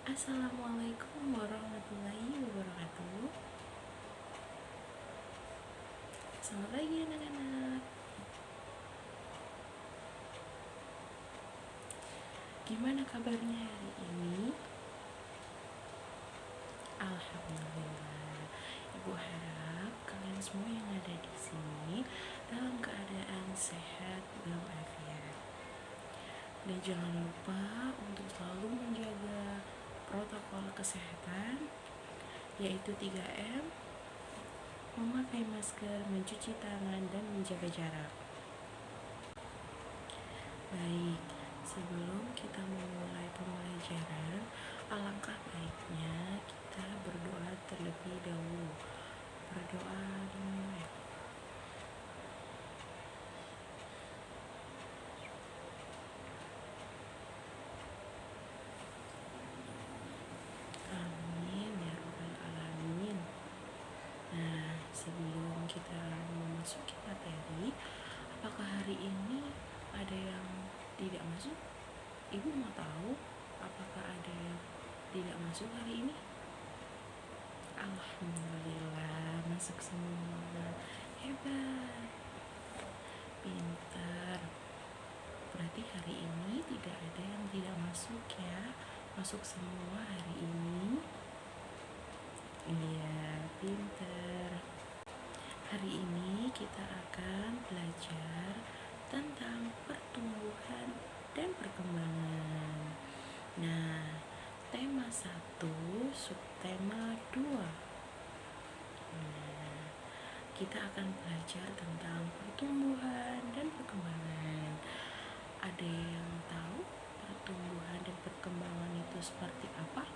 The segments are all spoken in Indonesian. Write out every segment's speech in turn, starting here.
Assalamualaikum warahmatullahi wabarakatuh. Selamat pagi anak-anak. Gimana kabarnya hari ini? Alhamdulillah. Ibu harap kalian semua yang ada di sini dalam keadaan sehat walafiat. Dan jangan lupa untuk selalu menjaga protokol kesehatan, yaitu 3M, memakai masker, mencuci tangan, dan menjaga jarak. Baik, sebelum kita memulai pembelajaran, alangkah baiknya kita berdoa terlebih dahulu. Berdoa dimulai. Amin ya rabbal alamin. Nah, sebelum kita memasuki materi, apakah hari ini ada yang tidak masuk? Ibu mau tahu apakah ada yang tidak masuk hari ini? Alhamdulillah, masuk semua. Hebat, pintar. Berarti hari ini tidak ada yang tidak masuk ya. Masuk semua hari ini. Iya, pintar. Hari ini kita akan belajar tentang pertumbuhan dan perkembangan. Nah, tema 1, subtema 2. Nah, kita akan belajar tentang pertumbuhan dan perkembangan. Ada yang tahu pertumbuhan dan perkembangan itu seperti apa?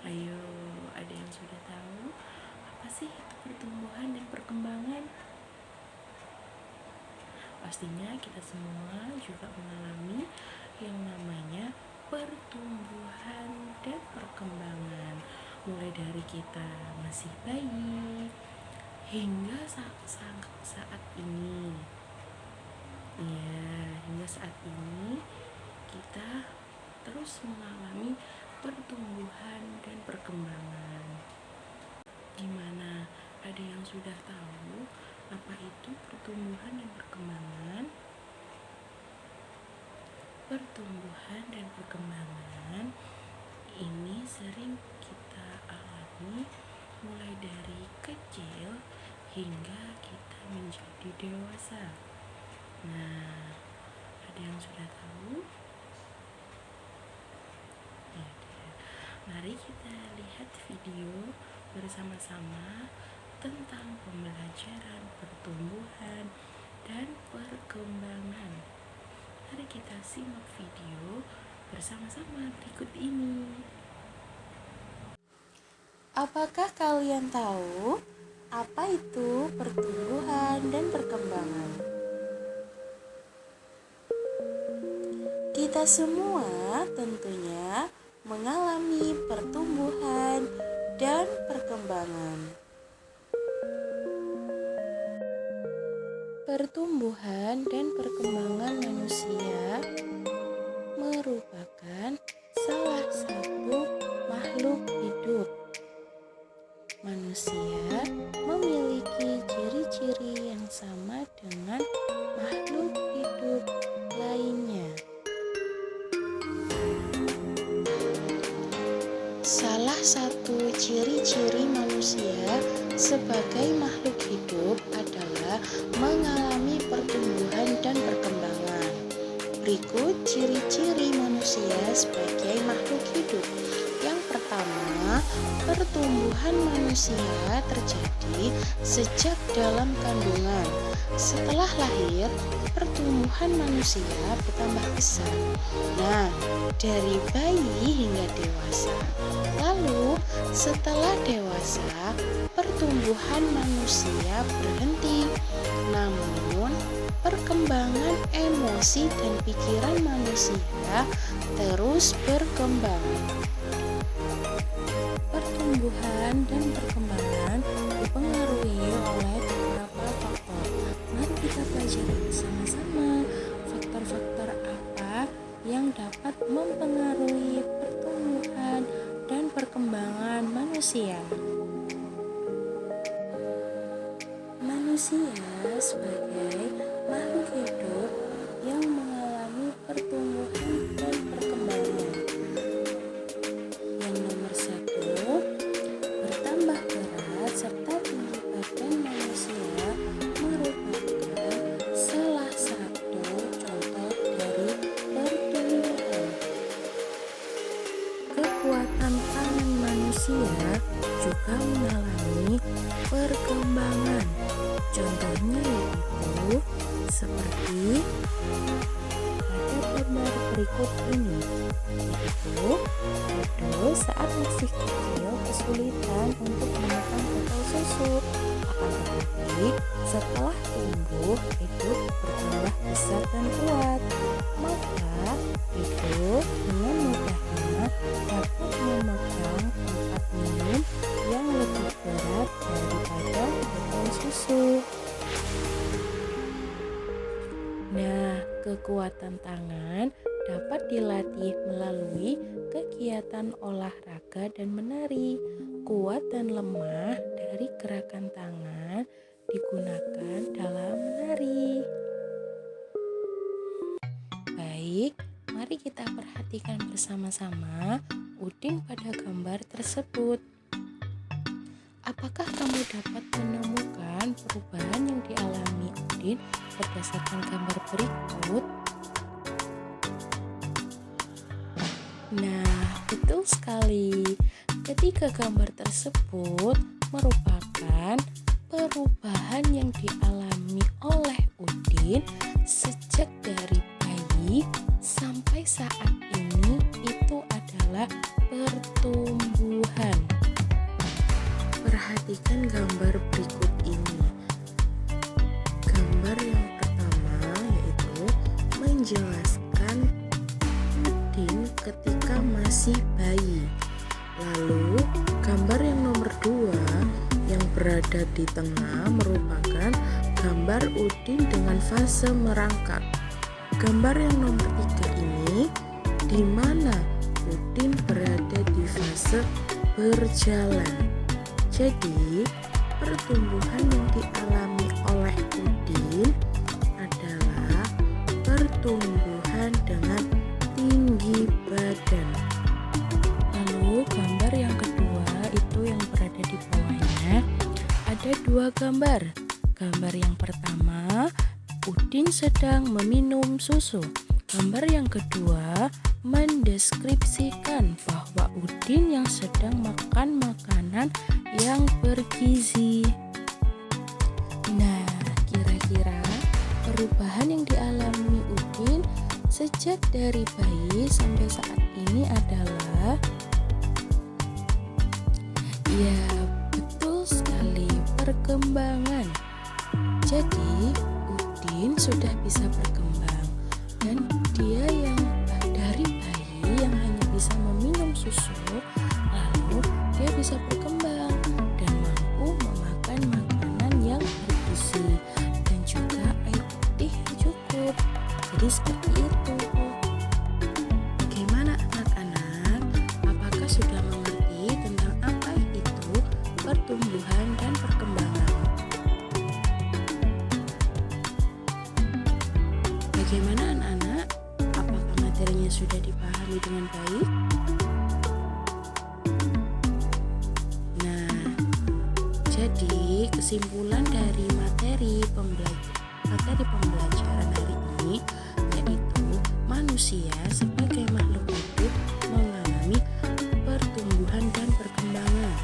Ayo, ada yang sudah tahu apa sih itu pertumbuhan dan perkembangan? Pastinya kita semua juga mengalami yang namanya pertumbuhan dan perkembangan, mulai dari kita masih bayi hingga saat ini. Ya, hingga saat ini kita terus mengalami pertumbuhan dan perkembangan. Gimana? Ada yang sudah tahu apa itu pertumbuhan dan perkembangan? Pertumbuhan dan perkembangan ini sering kita alami mulai dari kecil hingga kita menjadi dewasa. Nah, ada yang sudah tahu? Ya, mari kita lihat video bersama-sama tentang pembelajaran pertumbuhan dan perkembangan. Mari kita simak video bersama-sama berikut ini. Apakah kalian tahu apa itu pertumbuhan dan perkembangan? Kita semua tentunya mengalami pertumbuhan dan perkembangan. Pertumbuhan dan perkembangan manusia merupakan salah satu makhluk hidup. Manusia memiliki ciri-ciri yang sama dengan makhluk hidup lainnya. Salah satu ciri-ciri manusia sebagai makhluk hidup adalah mengalami pertumbuhan dan perkembangan. Berikut ciri-ciri manusia sebagai makhluk hidup. Yang pertama, pertumbuhan manusia terjadi sejak dalam kandungan. Setelah lahir, pertumbuhan manusia bertambah besar. Nah, dari bayi hingga dewasa. Lalu, setelah dewasa, pertumbuhan manusia berhenti. Namun, perkembangan emosi dan pikiran manusia terus berkembang. Pertumbuhan dan perkembangan dipengaruhi oleh beberapa faktor. Mari kita pelajari bersama-sama faktor-faktor apa yang dapat mempengaruhi pertumbuhan dan perkembangan manusia. Manusia sebagai makhluk hidup yang mengalami pertumbuhan dan perkembangan. Yang nomor 1, bertambah berat serta tinggi badan manusia merupakan salah satu contoh dari pertumbuhan. Kekuatan tangan manusia juga mengalami perkembangan. Contohnya yaitu seperti pada gambar berikut ini, yaitu Dodo saat masih kecil kesulitan untuk menekan botol susu. Akan tetapi setelah tumbuh, hidup bertambah besar dan kuat. Maka hidup dengan mudahnya dapat memegang tempat minum yang lebih berat daripada botol susu. Nah, kekuatan tangan dapat dilatih melalui kegiatan olahraga dan menari. Kuat dan lemah dari gerakan tangan digunakan dalam menari. Baik, mari kita perhatikan bersama-sama Udin pada gambar tersebut. Apakah kamu dapat menemukan perubahan yang dialami Udin berdasarkan gambar berikut? Nah, betul sekali. Ketiga gambar tersebut merupakan perubahan yang dialami oleh Udin sejak dari bayi sampai saat ini, itu adalah pertumbuhan. Perhatikan gambar berikut ini. Gambar yang pertama yaitu menjelaskan Udin ketika masih bayi. Lalu gambar yang nomor 2 yang berada di tengah merupakan gambar Udin dengan fase merangkak. Gambar yang nomor 3 ini di mana Udin berada di fase berjalan. Jadi, pertumbuhan yang dialami oleh Udin adalah pertumbuhan dengan tinggi badan. Lalu gambar yang kedua itu yang berada di bawahnya, ada 2 gambar. Gambar yang pertama, Udin sedang meminum susu. Gambar yang kedua mendeskripsikan bahwa Udin yang sedang makan makanan yang bergizi. Nah, kira-kira perubahan yang dialami Udin sejak dari bayi sampai saat ini adalah, ya betul sekali, perkembangan. Jadi Udin sudah bisa berkembang dan dia yang dari bayi yang hanya bisa meminum susu, lalu dia bisa berkembang dan mampu memakan makanan yang bergizi dan juga air putih yang cukup. Jadi seperti itu. Bagaimana anak-anak? Apakah sudah mengerti tentang apa itu pertumbuhan dan perkembangan? Bagaimana anak-anak? Apakah materinya sudah dipahami dengan baik? Nah, jadi kesimpulan dari materi pembelajaran hari ini yaitu manusia sebagai makhluk hidup mengalami pertumbuhan dan perkembangan.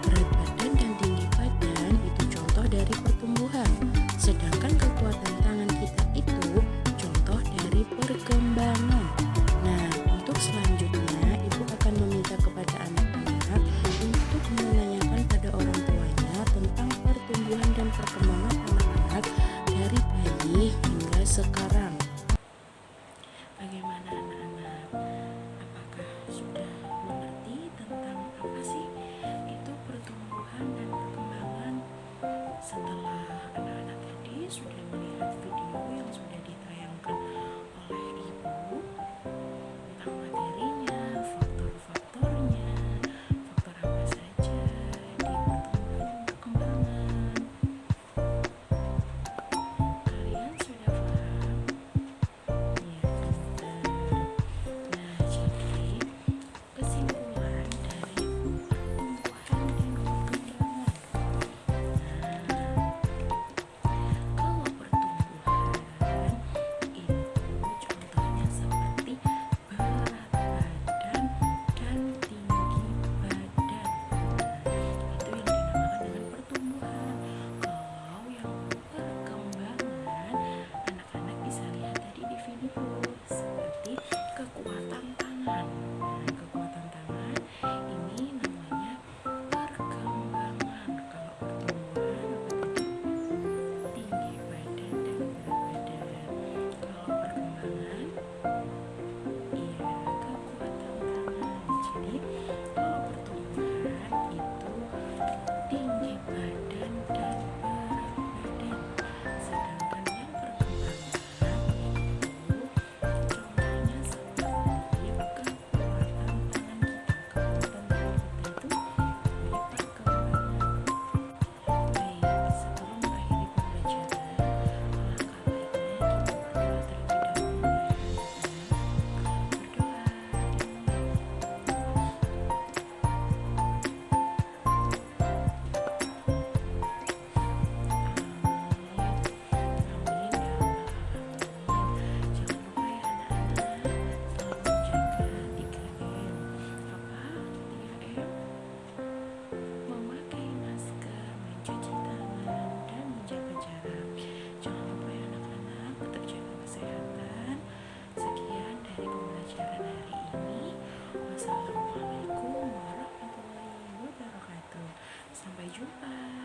Berat badan dan tinggi badan itu contoh dari pertumbuhan, sedangkan kekuatan tangan kita itu contoh dari perkembangan. Nah, untuk selanjutnya Ibu akan meminta kepada anak-anak untuk menanyakan pada orang tuanya tentang pertumbuhan dan perkembangan anak-anak dari bayi hingga sekarang. Bagaimana anak-anak? Apakah sudah mengerti tentang apa sih itu pertumbuhan dan perkembangan? Setelah anak-anak tadi sudah melihat video yang sudah ditayangkan oleh Ibu, jumpa.